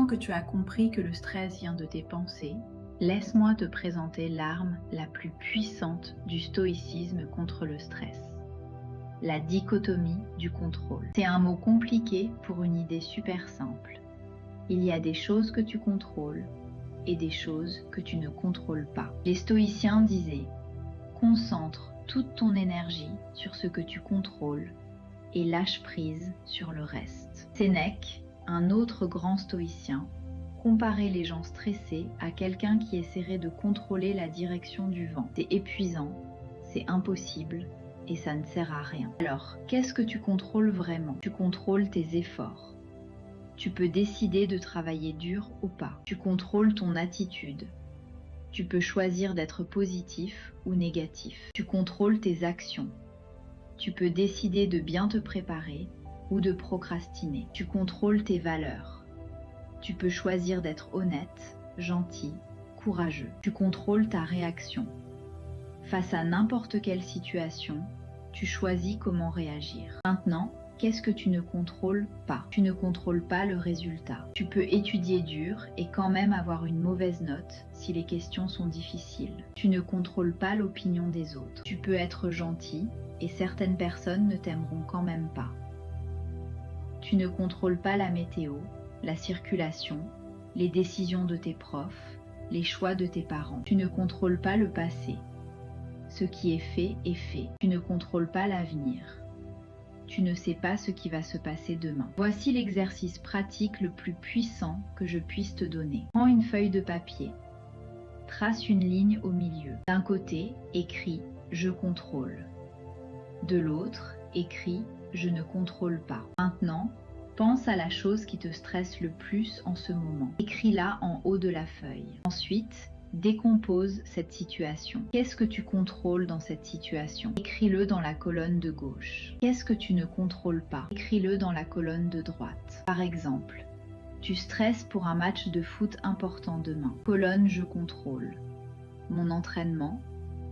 que tu as compris que le stress vient de tes pensées, laisse-moi te présenter l'arme la plus puissante du stoïcisme contre le stress. La dichotomie du contrôle. C'est un mot compliqué pour une idée super simple. Il y a des choses que tu contrôles et des choses que tu ne contrôles pas. Les stoïciens disaient « Concentre toute ton énergie sur ce que tu contrôles et lâche prise sur le reste. » Sénèque, un autre grand stoïcien, comparait les gens stressés à quelqu'un qui essaierait de contrôler la direction du vent. C'est épuisant, c'est impossible et ça ne sert à rien. Alors, qu'est-ce que tu contrôles vraiment? Tu contrôles tes efforts. Tu peux décider de travailler dur ou pas. Tu contrôles ton attitude. Tu peux choisir d'être positif ou négatif. Tu contrôles tes actions. Tu peux décider de bien te préparer ou de procrastiner. Tu contrôles tes valeurs. Tu peux choisir d'être honnête, gentil, courageux. Tu contrôles ta réaction. Face à n'importe quelle situation, tu choisis comment réagir. Maintenant, qu'est-ce que tu ne contrôles pas? Tu ne contrôles pas le résultat. Tu peux étudier dur et quand même avoir une mauvaise note si les questions sont difficiles. Tu ne contrôles pas l'opinion des autres. Tu peux être gentil et certaines personnes ne t'aimeront quand même pas. Tu ne contrôles pas la météo, la circulation, les décisions de tes profs, les choix de tes parents. Tu ne contrôles pas le passé. Ce qui est fait est fait. Tu ne contrôles pas l'avenir. Tu ne sais pas ce qui va se passer demain. Voici l'exercice pratique le plus puissant que je puisse te donner. Prends une feuille de papier. Trace une ligne au milieu. D'un côté, écris « Je contrôle ». De l'autre, écris « Je ne contrôle pas ». Maintenant, pense à la chose qui te stresse le plus en ce moment. Écris-la en haut de la feuille. Ensuite, décompose cette situation. Qu'est-ce que tu contrôles dans cette situation? Écris-le dans la colonne de gauche. Qu'est-ce que tu ne contrôles pas? Écris-le dans la colonne de droite. Par exemple, tu stresses pour un match de foot important demain. Colonne je contrôle. Mon entraînement,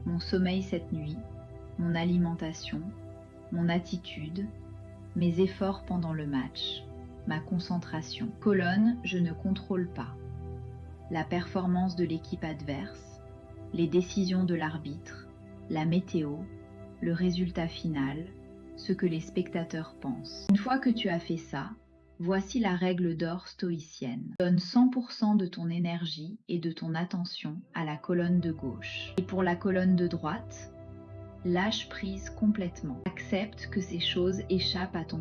mon sommeil cette nuit, mon alimentation, mon attitude, mes efforts pendant le match, ma concentration. Colonne je ne contrôle pas. La performance de l'équipe adverse, les décisions de l'arbitre, la météo, le résultat final, ce que les spectateurs pensent. Une fois que tu as fait ça, voici la règle d'or stoïcienne. Donne 100% de ton énergie et de ton attention à la colonne de gauche. Et pour la colonne de droite, lâche prise complètement. Accepte que ces choses échappent à ton